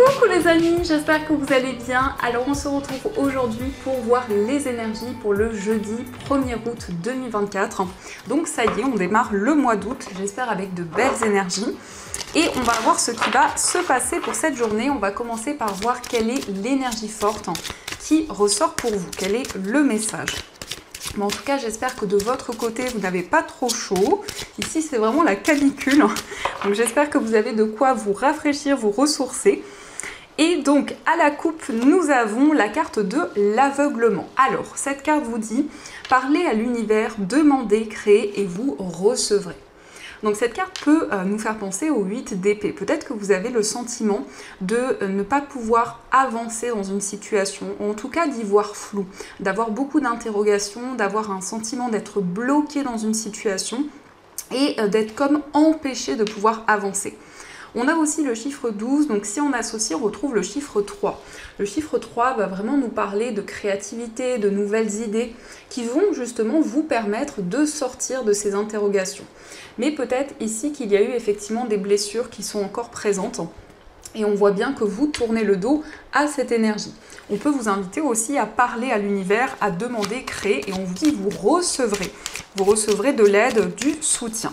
Coucou les amis, j'espère que vous allez bien. Alors on se retrouve aujourd'hui pour voir les énergies pour le jeudi 1er août 2024. Donc ça y est, on démarre le mois d'août, j'espère avec de belles énergies. Et on va voir ce qui va se passer pour cette journée. On va commencer par voir quelle est l'énergie forte qui ressort pour vous, quel est le message. Mais en tout cas, j'espère que de votre côté, vous n'avez pas trop chaud. Ici, c'est vraiment la canicule. Donc, j'espère que vous avez de quoi vous rafraîchir, vous ressourcer. Et donc, à la coupe, nous avons la carte de l'aveuglement. Alors, cette carte vous dit « Parlez à l'univers, demandez, créez et vous recevrez ». Donc cette carte peut nous faire penser au 8 d'épée. Peut-être que vous avez le sentiment de ne pas pouvoir avancer dans une situation, ou en tout cas d'y voir flou, d'avoir beaucoup d'interrogations, d'avoir un sentiment d'être bloqué dans une situation et d'être comme empêché de pouvoir avancer. On a aussi le chiffre 12, donc si on associe, on retrouve le chiffre 3. Le chiffre 3 va vraiment nous parler de créativité, de nouvelles idées qui vont justement vous permettre de sortir de ces interrogations. Mais peut-être ici qu'il y a eu effectivement des blessures qui sont encore présentes et on voit bien que vous tournez le dos à cette énergie. On peut vous inviter aussi à parler à l'univers, à demander, créer et on vous dit vous recevrez. Vous recevrez de l'aide, du soutien.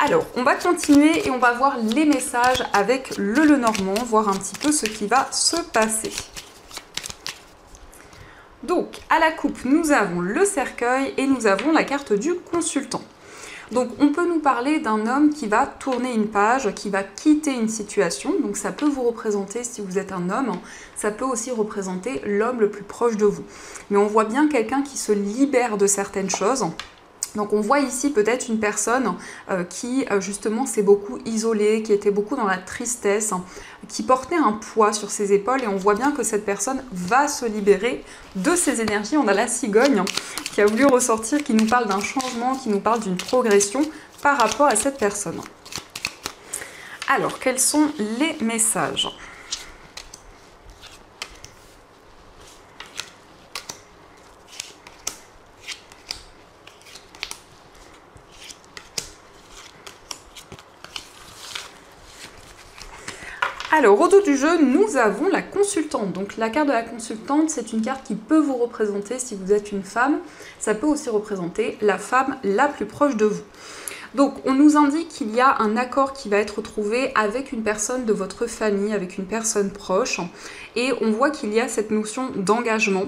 Alors, on va continuer et on va voir les messages avec le Lenormand, voir un petit peu ce qui va se passer. Donc, à la coupe, nous avons le cercueil et nous avons la carte du consultant. Donc, on peut nous parler d'un homme qui va tourner une page, qui va quitter une situation. Donc, ça peut vous représenter, si vous êtes un homme, ça peut aussi représenter l'homme le plus proche de vous. Mais on voit bien quelqu'un qui se libère de certaines choses. Donc on voit ici peut-être une personne qui justement s'est beaucoup isolée, qui était beaucoup dans la tristesse, qui portait un poids sur ses épaules et on voit bien que cette personne va se libérer de ses énergies. On a la cigogne qui a voulu ressortir, qui nous parle d'un changement, qui nous parle d'une progression par rapport à cette personne. Alors, quels sont les messages ? Alors, au dos du jeu, nous avons la consultante. Donc, la carte de la consultante, c'est une carte qui peut vous représenter si vous êtes une femme. Ça peut aussi représenter la femme la plus proche de vous. Donc, on nous indique qu'il y a un accord qui va être trouvé avec une personne de votre famille, avec une personne proche. Et on voit qu'il y a cette notion d'engagement,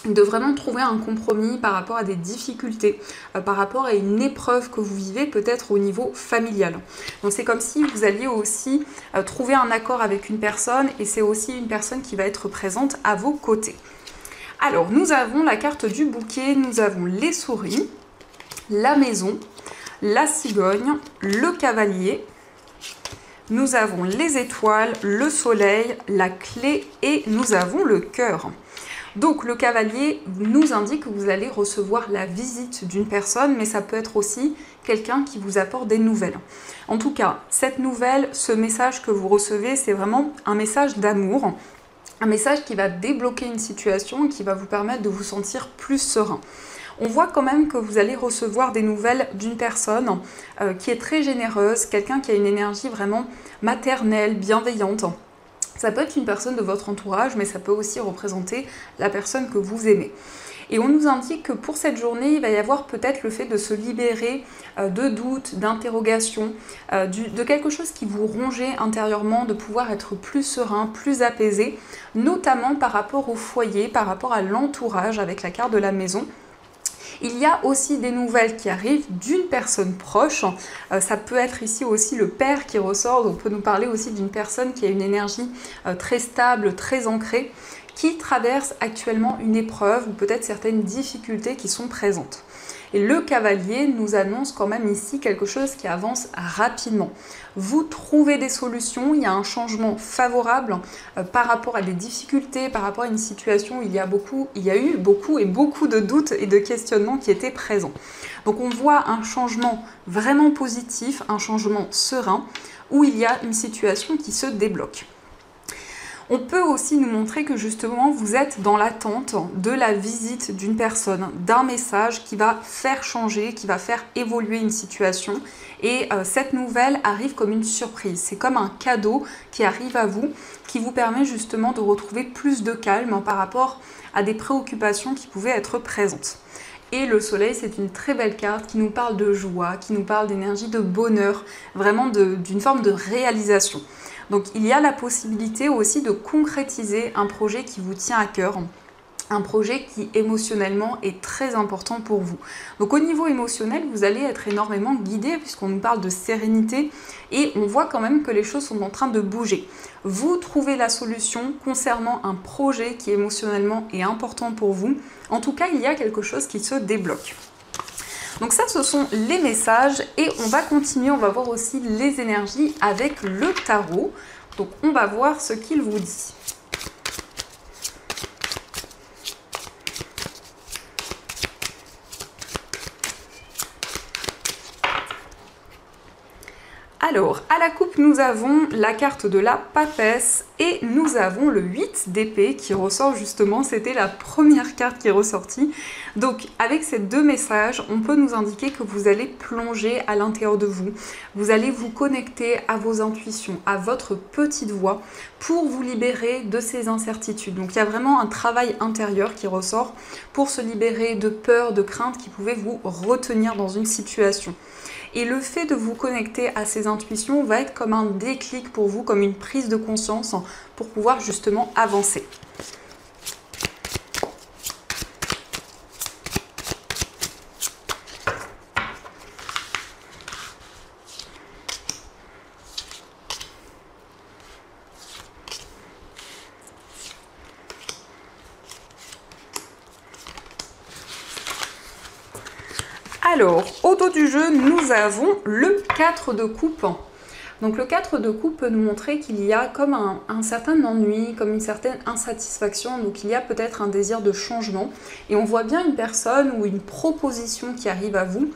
de vraiment trouver un compromis par rapport à des difficultés, par rapport à une épreuve que vous vivez peut-être au niveau familial. Donc c'est comme si vous alliez aussi trouver un accord avec une personne et c'est aussi une personne qui va être présente à vos côtés. Alors nous avons la carte du bouquet, nous avons les souris, la maison, la cigogne, le cavalier, nous avons les étoiles, le soleil, la clé et nous avons le cœur. Donc le cavalier nous indique que vous allez recevoir la visite d'une personne, mais ça peut être aussi quelqu'un qui vous apporte des nouvelles. En tout cas, cette nouvelle, ce message que vous recevez, c'est vraiment un message d'amour, un message qui va débloquer une situation et qui va vous permettre de vous sentir plus serein. On voit quand même que vous allez recevoir des nouvelles d'une personne qui est très généreuse, quelqu'un qui a une énergie vraiment maternelle, bienveillante. Ça peut être une personne de votre entourage, mais ça peut aussi représenter la personne que vous aimez. Et on nous indique que pour cette journée, il va y avoir peut-être le fait de se libérer de doutes, d'interrogations, de quelque chose qui vous rongeait intérieurement, de pouvoir être plus serein, plus apaisé, notamment par rapport au foyer, par rapport à l'entourage avec la carte de la maison. Il y a aussi des nouvelles qui arrivent d'une personne proche. Ça peut être ici aussi le père qui ressort. Donc on peut nous parler aussi d'une personne qui a une énergie très stable, très ancrée, qui traverse actuellement une épreuve ou peut-être certaines difficultés qui sont présentes. Et le cavalier nous annonce quand même ici quelque chose qui avance rapidement. Vous trouvez des solutions, il y a un changement favorable par rapport à des difficultés, par rapport à une situation où il y a eu beaucoup de doutes et de questionnements qui étaient présents. Donc on voit un changement vraiment positif, un changement serein, où il y a une situation qui se débloque. On peut aussi nous montrer que justement vous êtes dans l'attente de la visite d'une personne, d'un message qui va faire changer, qui va faire évoluer une situation. Et cette nouvelle arrive comme une surprise. C'est comme un cadeau qui arrive à vous, qui vous permet justement de retrouver plus de calme par rapport à des préoccupations qui pouvaient être présentes. Et le soleil, c'est une très belle carte qui nous parle de joie, qui nous parle d'énergie, de bonheur, vraiment d'une forme de réalisation. Donc il y a la possibilité aussi de concrétiser un projet qui vous tient à cœur, un projet qui émotionnellement est très important pour vous. Donc au niveau émotionnel, vous allez être énormément guidé puisqu'on nous parle de sérénité et on voit quand même que les choses sont en train de bouger. Vous trouvez la solution concernant un projet qui émotionnellement est important pour vous. En tout cas, il y a quelque chose qui se débloque. Donc ça, ce sont les messages et on va continuer, on va voir aussi les énergies avec le tarot. Donc on va voir ce qu'il vous dit. Alors, à la coupe, nous avons la carte de la papesse et nous avons le 8 d'épée qui ressort justement. C'était la première carte qui est ressortie. Donc, avec ces deux messages, on peut nous indiquer que vous allez plonger à l'intérieur de vous. Vous allez vous connecter à vos intuitions, à votre petite voix pour vous libérer de ces incertitudes. Donc, il y a vraiment un travail intérieur qui ressort pour se libérer de peur, de crainte qui pouvaient vous retenir dans une situation. Et le fait de vous connecter à ces intuitions va être comme un déclic pour vous, comme une prise de conscience pour pouvoir justement avancer. Alors, au dos du jeu, nous avons le 4 de coupe. Donc le 4 de coupe peut nous montrer qu'il y a comme un certain ennui, comme une certaine insatisfaction, donc il y a peut-être un désir de changement. Et on voit bien une personne ou une proposition qui arrive à vous,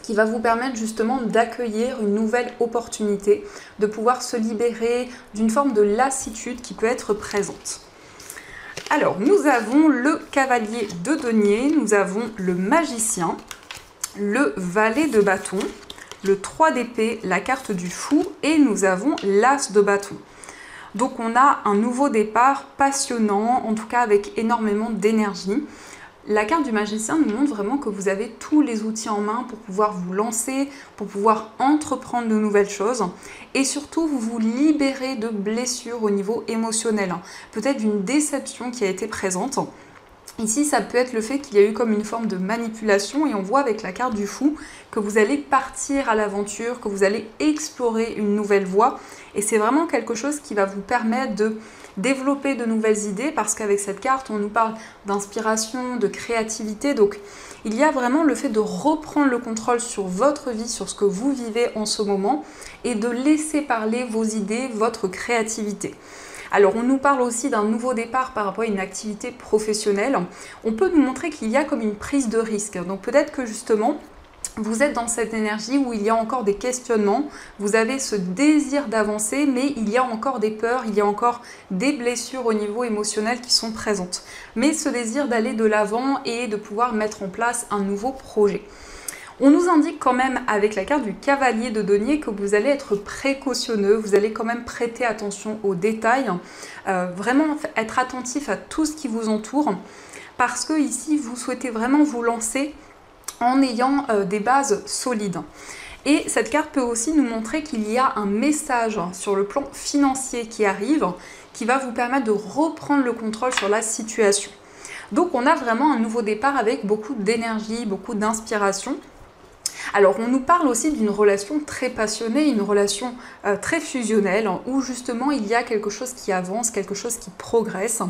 qui va vous permettre justement d'accueillir une nouvelle opportunité, de pouvoir se libérer d'une forme de lassitude qui peut être présente. Alors, nous avons le cavalier de denier, nous avons le magicien, le valet de bâton, le 3 d'épée, la carte du fou et nous avons l'as de bâton. Donc on a un nouveau départ passionnant, en tout cas avec énormément d'énergie. La carte du magicien nous montre vraiment que vous avez tous les outils en main pour pouvoir vous lancer, pour pouvoir entreprendre de nouvelles choses et surtout vous vous libérez de blessures au niveau émotionnel, peut-être d'une déception qui a été présente. Ici, ça peut être le fait qu'il y a eu comme une forme de manipulation et on voit avec la carte du fou que vous allez partir à l'aventure, que vous allez explorer une nouvelle voie et c'est vraiment quelque chose qui va vous permettre de développer de nouvelles idées parce qu'avec cette carte, on nous parle d'inspiration, de créativité. Donc, il y a vraiment le fait de reprendre le contrôle sur votre vie, sur ce que vous vivez en ce moment et de laisser parler vos idées, votre créativité. Alors, on nous parle aussi d'un nouveau départ par rapport à une activité professionnelle. On peut nous montrer qu'il y a comme une prise de risque. Donc, peut-être que justement, vous êtes dans cette énergie où il y a encore des questionnements, vous avez ce désir d'avancer, mais il y a encore des peurs, il y a encore des blessures au niveau émotionnel qui sont présentes. Mais ce désir d'aller de l'avant et de pouvoir mettre en place un nouveau projet. On nous indique quand même avec la carte du cavalier de denier que vous allez être précautionneux, vous allez quand même prêter attention aux détails, vraiment être attentif à tout ce qui vous entoure, parce que ici vous souhaitez vraiment vous lancer en ayant des bases solides. Et cette carte peut aussi nous montrer qu'il y a un message sur le plan financier qui arrive, qui va vous permettre de reprendre le contrôle sur la situation. Donc on a vraiment un nouveau départ avec beaucoup d'énergie, beaucoup d'inspiration. Alors on nous parle aussi d'une relation très passionnée, une relation très fusionnelle, où justement il y a quelque chose qui avance, quelque chose qui progresse.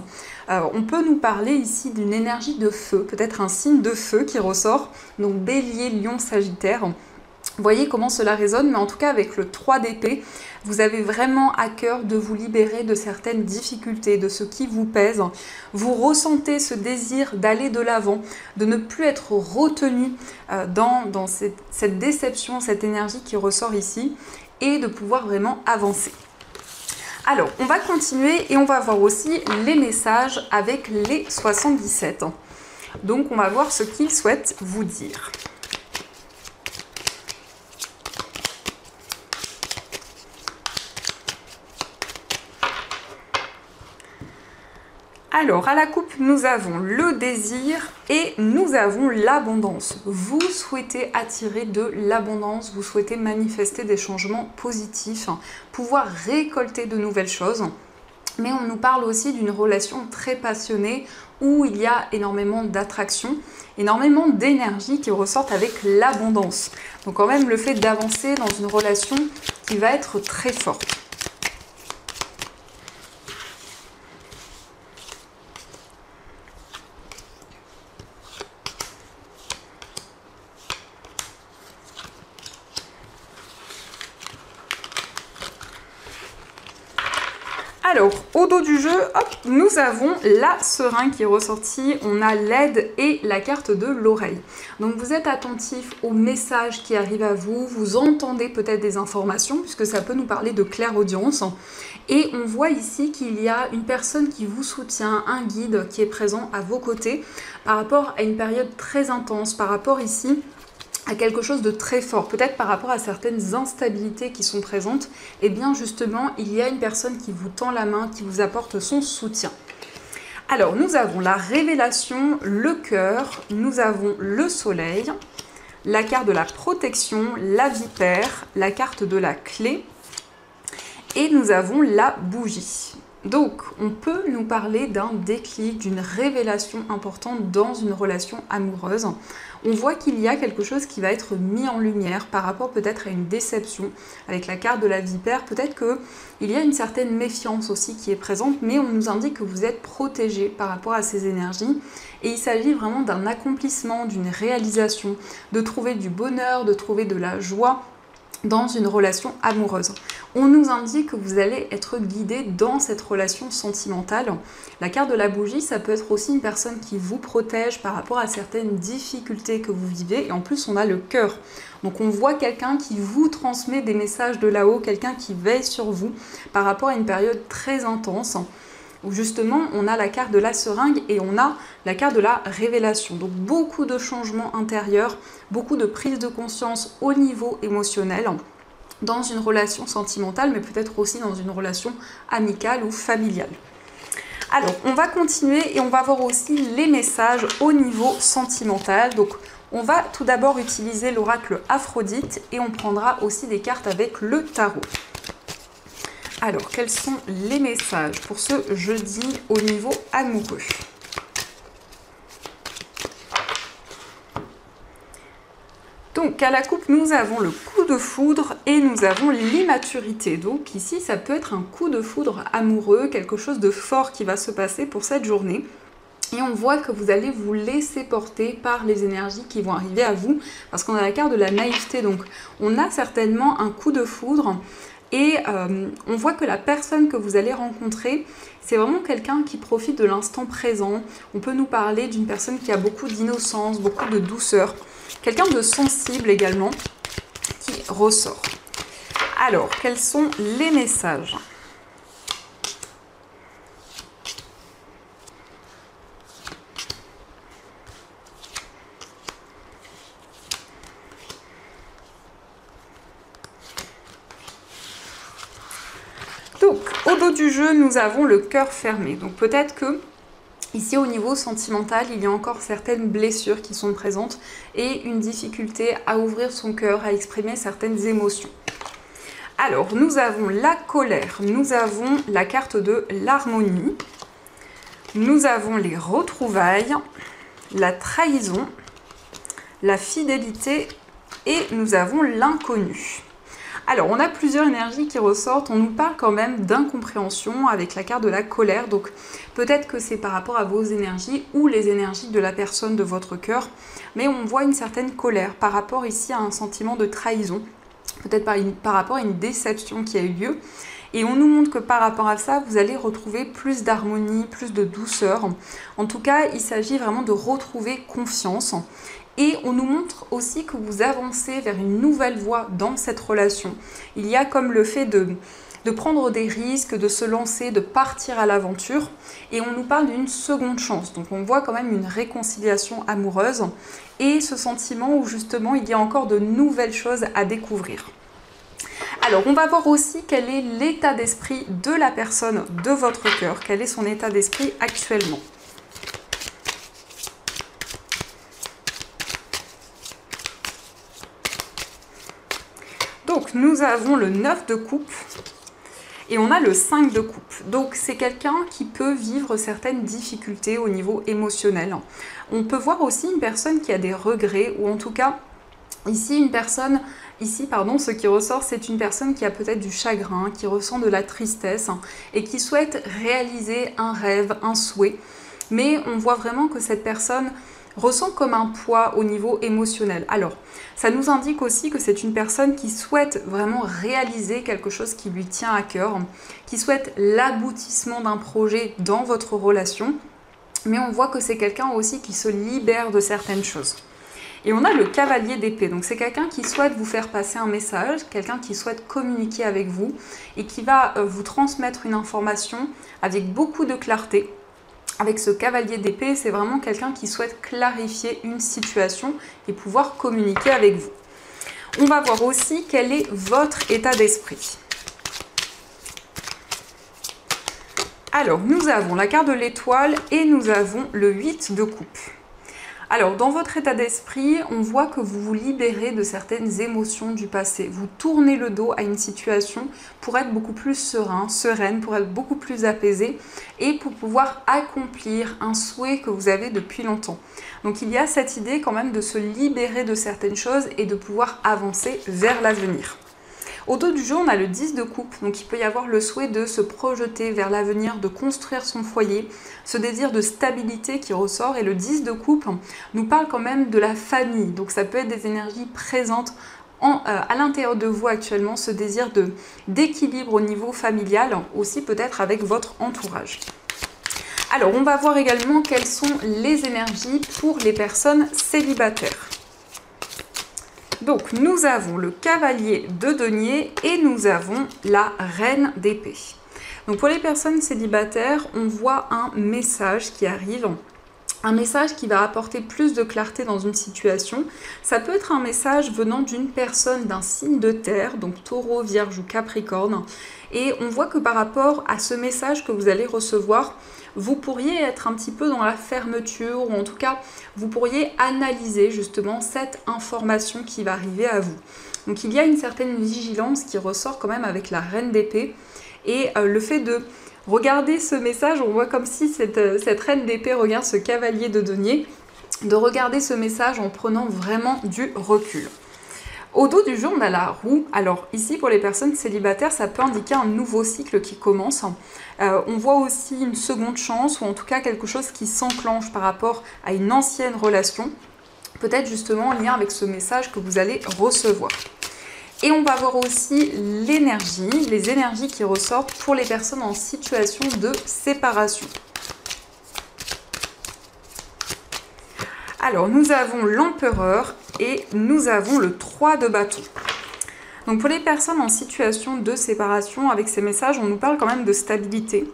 On peut nous parler ici d'une énergie de feu, peut-être un signe de feu qui ressort, donc Bélier, Lion, Sagittaire. Vous voyez comment cela résonne, mais en tout cas avec le 3 d'épée, vous avez vraiment à cœur de vous libérer de certaines difficultés, de ce qui vous pèse. Vous ressentez ce désir d'aller de l'avant, de ne plus être retenu dans cette déception, cette énergie qui ressort ici, et de pouvoir vraiment avancer. Alors, on va continuer et on va voir aussi les messages avec les 77. Donc, on va voir ce qu'ils souhaitent vous dire. Alors, à la coupe, nous avons le désir et nous avons l'abondance. Vous souhaitez attirer de l'abondance, vous souhaitez manifester des changements positifs, pouvoir récolter de nouvelles choses. Mais on nous parle aussi d'une relation très passionnée où il y a énormément d'attraction, énormément d'énergie qui ressortent avec l'abondance. Donc quand même le fait d'avancer dans une relation qui va être très forte. Alors, au dos du jeu, hop, nous avons la seringue qui est ressortie, on a l'aide et la carte de l'oreille. Donc vous êtes attentif aux messages qui arrivent à vous, vous entendez peut-être des informations, puisque ça peut nous parler de clairaudience. Et on voit ici qu'il y a une personne qui vous soutient, un guide qui est présent à vos côtés, par rapport à une période très intense, par rapport ici à quelque chose de très fort, peut-être par rapport à certaines instabilités qui sont présentes, et bien justement, il y a une personne qui vous tend la main, qui vous apporte son soutien. Alors, nous avons la révélation, le cœur, nous avons le soleil, la carte de la protection, la vipère, la carte de la clé, et nous avons la bougie. Donc, on peut nous parler d'un déclic, d'une révélation importante dans une relation amoureuse. On voit qu'il y a quelque chose qui va être mis en lumière par rapport peut-être à une déception. Avec la carte de la vipère, peut-être qu'il y a une certaine méfiance aussi qui est présente, mais on nous indique que vous êtes protégé par rapport à ces énergies. Et il s'agit vraiment d'un accomplissement, d'une réalisation, de trouver du bonheur, de trouver de la joie dans une relation amoureuse. On nous indique que vous allez être guidé dans cette relation sentimentale. La carte de la bougie, ça peut être aussi une personne qui vous protège par rapport à certaines difficultés que vous vivez. Et en plus, on a le cœur. Donc on voit quelqu'un qui vous transmet des messages de là-haut, quelqu'un qui veille sur vous par rapport à une période très intense, où justement on a la carte de la seringue et on a la carte de la révélation. Donc beaucoup de changements intérieurs, beaucoup de prise de conscience au niveau émotionnel dans une relation sentimentale, mais peut-être aussi dans une relation amicale ou familiale. Alors, on va continuer et on va voir aussi les messages au niveau sentimental. Donc, on va tout d'abord utiliser l'oracle Aphrodite et on prendra aussi des cartes avec le tarot. Alors, quels sont les messages pour ce jeudi au niveau amoureux ? Donc, à la coupe, nous avons le coup de foudre et nous avons l'immaturité. Donc, ici, ça peut être un coup de foudre amoureux, quelque chose de fort qui va se passer pour cette journée. Et on voit que vous allez vous laisser porter par les énergies qui vont arriver à vous, parce qu'on a la carte de la naïveté. Donc, on a certainement un coup de foudre. Et on voit que la personne que vous allez rencontrer, c'est vraiment quelqu'un qui profite de l'instant présent. On peut nous parler d'une personne qui a beaucoup d'innocence, beaucoup de douceur. Quelqu'un de sensible également qui ressort. Alors, quels sont les messages ? Donc, au dos du jeu, nous avons le cœur fermé. Donc, peut-être que ici, au niveau sentimental, il y a encore certaines blessures qui sont présentes et une difficulté à ouvrir son cœur, à exprimer certaines émotions. Alors, nous avons la colère, nous avons la carte de l'harmonie, nous avons les retrouvailles, la trahison, la fidélité et nous avons l'inconnu. Alors, on a plusieurs énergies qui ressortent. On nous parle quand même d'incompréhension avec la carte de la colère. Donc, peut-être que c'est par rapport à vos énergies ou les énergies de la personne de votre cœur. Mais on voit une certaine colère par rapport ici à un sentiment de trahison. Peut-être par rapport à une déception qui a eu lieu. Et on nous montre que par rapport à ça, vous allez retrouver plus d'harmonie, plus de douceur. En tout cas, il s'agit vraiment de retrouver confiance. Et on nous montre aussi que vous avancez vers une nouvelle voie dans cette relation. Il y a comme le fait de de prendre des risques, de se lancer, de partir à l'aventure. Et on nous parle d'une seconde chance. Donc on voit quand même une réconciliation amoureuse et ce sentiment où justement il y a encore de nouvelles choses à découvrir. Alors, on va voir aussi quel est l'état d'esprit de la personne de votre cœur, quel est son état d'esprit actuellement. Donc, nous avons le 9 de coupe et on a le 5 de coupe. Donc, c'est quelqu'un qui peut vivre certaines difficultés au niveau émotionnel. On peut voir aussi une personne qui a des regrets ou en tout cas, ce qui ressort, c'est une personne qui a peut-être du chagrin, qui ressent de la tristesse et qui souhaite réaliser un rêve, un souhait. Mais on voit vraiment que cette personne ressent comme un poids au niveau émotionnel. Alors, ça nous indique aussi que c'est une personne qui souhaite vraiment réaliser quelque chose qui lui tient à cœur, qui souhaite l'aboutissement d'un projet dans votre relation. Mais on voit que c'est quelqu'un aussi qui se libère de certaines choses. Et on a le cavalier d'épée, donc c'est quelqu'un qui souhaite vous faire passer un message, quelqu'un qui souhaite communiquer avec vous et qui va vous transmettre une information avec beaucoup de clarté. Avec ce cavalier d'épée, c'est vraiment quelqu'un qui souhaite clarifier une situation et pouvoir communiquer avec vous. On va voir aussi quel est votre état d'esprit. Alors, nous avons la carte de l'étoile et nous avons le 8 de coupe. Alors, dans votre état d'esprit, on voit que vous vous libérez de certaines émotions du passé. Vous tournez le dos à une situation pour être beaucoup plus serein, sereine, pour être beaucoup plus apaisé et pour pouvoir accomplir un souhait que vous avez depuis longtemps. Donc, il y a cette idée quand même de se libérer de certaines choses et de pouvoir avancer vers l'avenir. Au dos du jeu, on a le 10 de coupe, donc il peut y avoir le souhait de se projeter vers l'avenir, de construire son foyer, ce désir de stabilité qui ressort. Et le 10 de coupe nous parle quand même de la famille, donc ça peut être des énergies présentes à l'intérieur de vous actuellement, ce désir d'équilibre au niveau familial, aussi peut-être avec votre entourage. Alors, on va voir également quelles sont les énergies pour les personnes célibataires. Donc, nous avons le cavalier de denier et nous avons la reine d'épée. Donc, pour les personnes célibataires, on voit un message qui arrive. Un message qui va apporter plus de clarté dans une situation. Ça peut être un message venant d'une personne d'un signe de terre, donc taureau, vierge ou capricorne. Et on voit que par rapport à ce message que vous allez recevoir, vous pourriez être un petit peu dans la fermeture ou en tout cas, vous pourriez analyser justement cette information qui va arriver à vous. Donc il y a une certaine vigilance qui ressort quand même avec la reine d'épée et le fait de regarder ce message, on voit comme si cette reine d'épée regarde ce cavalier de denier, de regarder ce message en prenant vraiment du recul. Au dos du jeu, on a la roue. Alors ici, pour les personnes célibataires, ça peut indiquer un nouveau cycle qui commence. On voit aussi une seconde chance ou en tout cas quelque chose qui s'enclenche par rapport à une ancienne relation. Peut-être justement en lien avec ce message que vous allez recevoir. Et on va voir aussi l'énergie, les énergies qui ressortent pour les personnes en situation de séparation. Alors, nous avons l'empereur et nous avons le 3 de bâton. Donc, pour les personnes en situation de séparation, avec ces messages, on nous parle quand même de stabilité.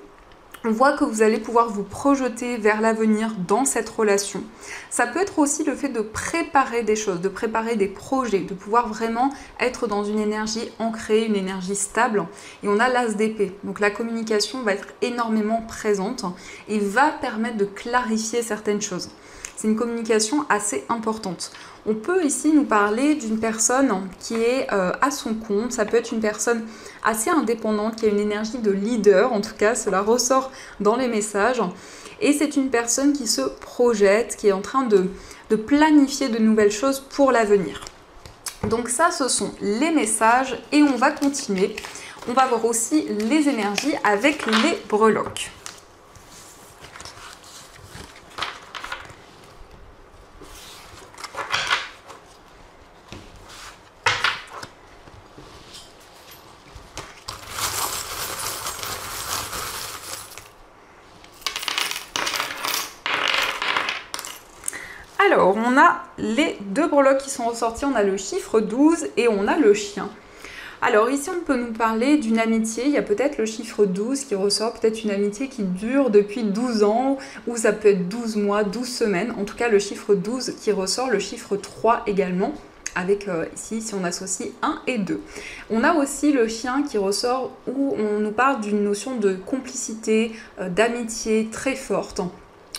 On voit que vous allez pouvoir vous projeter vers l'avenir dans cette relation. Ça peut être aussi le fait de préparer des choses, de préparer des projets, de pouvoir vraiment être dans une énergie ancrée, une énergie stable. Et on a l'as d'épée. Donc la communication va être énormément présente et va permettre de clarifier certaines choses. C'est une communication assez importante. On peut ici nous parler d'une personne qui est à son compte. Ça peut être une personne assez indépendante, qui a une énergie de leader. En tout cas, cela ressort dans les messages. Et c'est une personne qui se projette, qui est en train de planifier de nouvelles choses pour l'avenir. Donc ça, ce sont les messages. Et on va continuer. On va voir aussi les énergies avec les breloques. Alors, on a les deux breloques qui sont ressortis, on a le chiffre 12 et on a le chien. Alors ici, on peut nous parler d'une amitié, il y a peut-être le chiffre 12 qui ressort, peut-être une amitié qui dure depuis 12 ans, ou ça peut être 12 mois, 12 semaines, en tout cas le chiffre 12 qui ressort, le chiffre 3 également, avec ici, si on associe 1 et 2. On a aussi le chien qui ressort, où on nous parle d'une notion de complicité, d'amitié très forte.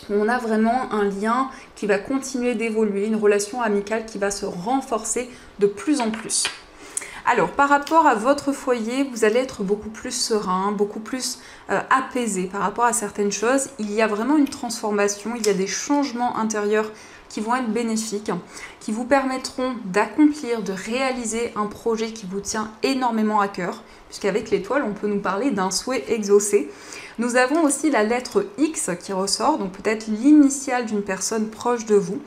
On a vraiment un lien qui va continuer d'évoluer, une relation amicale qui va se renforcer de plus en plus. Alors, par rapport à votre foyer, vous allez être beaucoup plus serein, beaucoup plus apaisé par rapport à certaines choses. Il y a vraiment une transformation, il y a des changements intérieurs qui vont être bénéfiques, qui vous permettront d'accomplir, de réaliser un projet qui vous tient énormément à cœur, puisqu'avec l'étoile, on peut nous parler d'un souhait exaucé. Nous avons aussi la lettre X qui ressort, donc peut-être l'initiale d'une personne proche de vous.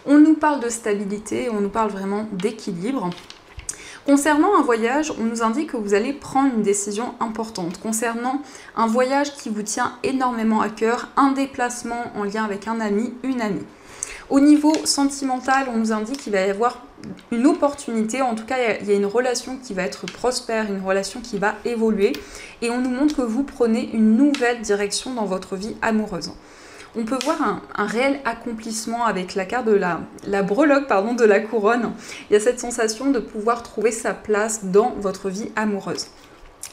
On nous parle de stabilité, on nous parle vraiment d'équilibre. Concernant un voyage, on nous indique que vous allez prendre une décision importante. Concernant un voyage qui vous tient énormément à cœur, un déplacement en lien avec un ami, une amie. Au niveau sentimental, on nous indique qu'il va y avoir une opportunité, en tout cas il y a une relation qui va être prospère, une relation qui va évoluer et on nous montre que vous prenez une nouvelle direction dans votre vie amoureuse. On peut voir un réel accomplissement avec la carte de la breloque de la couronne. Il y a cette sensation de pouvoir trouver sa place dans votre vie amoureuse.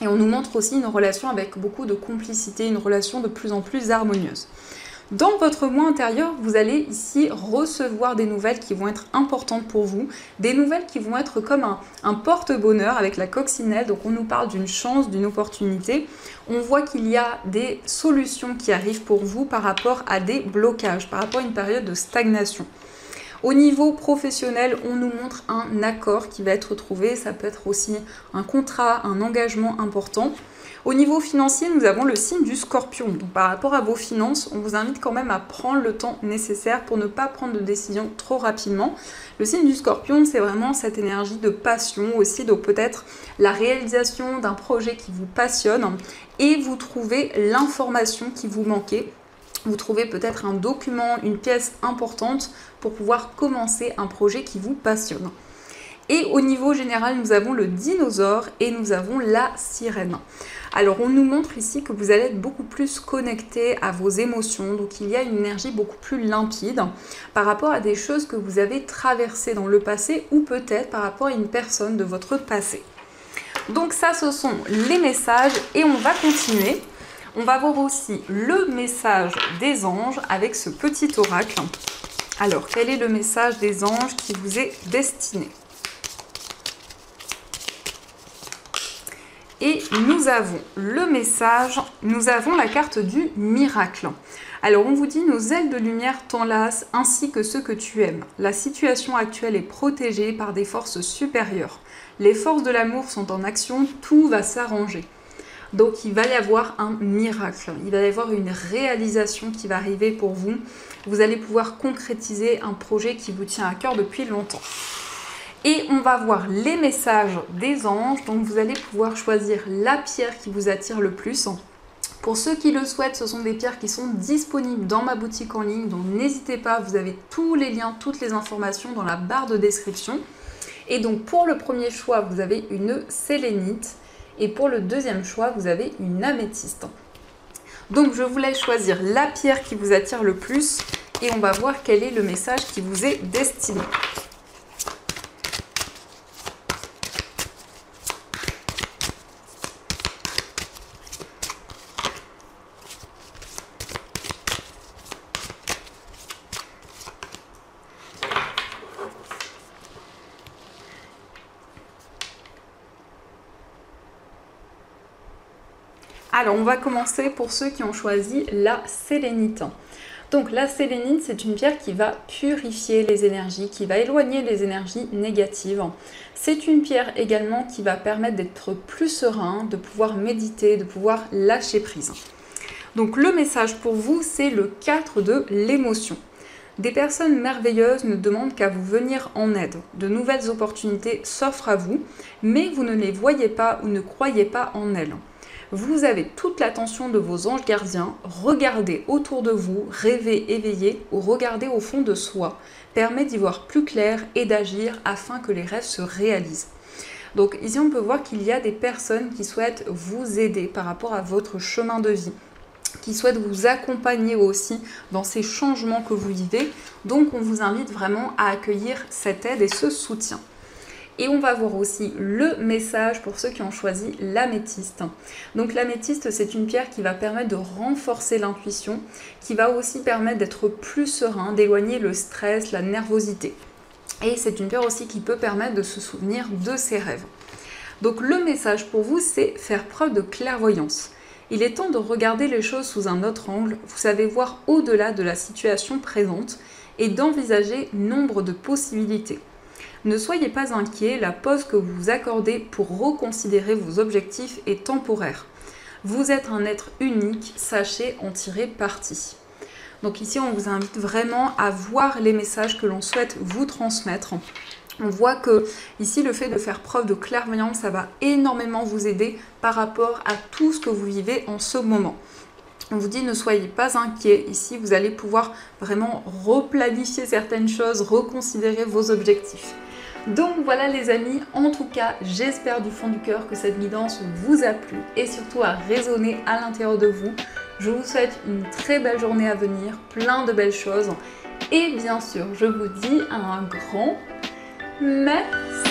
Et on nous montre aussi une relation avec beaucoup de complicité, une relation de plus en plus harmonieuse. Dans votre moi intérieur, vous allez ici recevoir des nouvelles qui vont être importantes pour vous, des nouvelles qui vont être comme un porte-bonheur avec la coccinelle, donc on nous parle d'une chance, d'une opportunité. On voit qu'il y a des solutions qui arrivent pour vous par rapport à des blocages, par rapport à une période de stagnation. Au niveau professionnel, on nous montre un accord qui va être trouvé, ça peut être aussi un contrat, un engagement important. Au niveau financier, nous avons le signe du Scorpion. Donc, par rapport à vos finances, on vous invite quand même à prendre le temps nécessaire pour ne pas prendre de décision trop rapidement. Le signe du Scorpion, c'est vraiment cette énergie de passion aussi, donc peut-être la réalisation d'un projet qui vous passionne et vous trouvez l'information qui vous manquait. Vous trouvez peut-être un document, une pièce importante pour pouvoir commencer un projet qui vous passionne. Et au niveau général, nous avons le dinosaure et nous avons la sirène. Alors, on nous montre ici que vous allez être beaucoup plus connecté à vos émotions. Donc, il y a une énergie beaucoup plus limpide par rapport à des choses que vous avez traversées dans le passé ou peut-être par rapport à une personne de votre passé. Donc, ça, ce sont les messages et on va continuer. On va voir aussi le message des anges avec ce petit oracle. Alors, quel est le message des anges qui vous est destiné ? Et nous avons le message, nous avons la carte du miracle. Alors on vous dit, nos ailes de lumière t'enlacent ainsi que ceux que tu aimes. La situation actuelle est protégée par des forces supérieures. Les forces de l'amour sont en action, tout va s'arranger. Donc il va y avoir un miracle, il va y avoir une réalisation qui va arriver pour vous. Vous allez pouvoir concrétiser un projet qui vous tient à cœur depuis longtemps. Et on va voir les messages des anges, donc vous allez pouvoir choisir la pierre qui vous attire le plus. Pour ceux qui le souhaitent, ce sont des pierres qui sont disponibles dans ma boutique en ligne, donc n'hésitez pas, vous avez tous les liens, toutes les informations dans la barre de description. Et donc pour le premier choix, vous avez une sélénite et pour le deuxième choix, vous avez une améthyste. Donc je vous laisse choisir la pierre qui vous attire le plus et on va voir quel est le message qui vous est destiné. Alors, on va commencer pour ceux qui ont choisi la sélénite. Donc, la sélénite, c'est une pierre qui va purifier les énergies, qui va éloigner les énergies négatives. C'est une pierre également qui va permettre d'être plus serein, de pouvoir méditer, de pouvoir lâcher prise. Donc, le message pour vous, c'est le 4 de l'émotion. Des personnes merveilleuses ne demandent qu'à vous venir en aide. De nouvelles opportunités s'offrent à vous, mais vous ne les voyez pas ou ne croyez pas en elles. Vous avez toute l'attention de vos anges gardiens, regardez autour de vous, rêvez, éveillez ou regardez au fond de soi, permet d'y voir plus clair et d'agir afin que les rêves se réalisent. Donc ici on peut voir qu'il y a des personnes qui souhaitent vous aider par rapport à votre chemin de vie, qui souhaitent vous accompagner aussi dans ces changements que vous vivez. Donc on vous invite vraiment à accueillir cette aide et ce soutien. Et on va voir aussi le message pour ceux qui ont choisi l'améthyste. Donc l'améthyste, c'est une pierre qui va permettre de renforcer l'intuition, qui va aussi permettre d'être plus serein, d'éloigner le stress, la nervosité. Et c'est une pierre aussi qui peut permettre de se souvenir de ses rêves. Donc le message pour vous, c'est faire preuve de clairvoyance. Il est temps de regarder les choses sous un autre angle, vous savez voir au-delà de la situation présente et d'envisager nombre de possibilités. Ne soyez pas inquiets, la pause que vous vous accordez pour reconsidérer vos objectifs est temporaire. Vous êtes un être unique, sachez en tirer parti. Donc ici, on vous invite vraiment à voir les messages que l'on souhaite vous transmettre. On voit que ici, le fait de faire preuve de clairvoyance, ça va énormément vous aider par rapport à tout ce que vous vivez en ce moment. On vous dit ne soyez pas inquiets, ici vous allez pouvoir vraiment replanifier certaines choses, reconsidérer vos objectifs. Donc voilà les amis, en tout cas j'espère du fond du cœur que cette guidance vous a plu et surtout a résonné à l'intérieur de vous. Je vous souhaite une très belle journée à venir, plein de belles choses et bien sûr je vous dis un grand merci.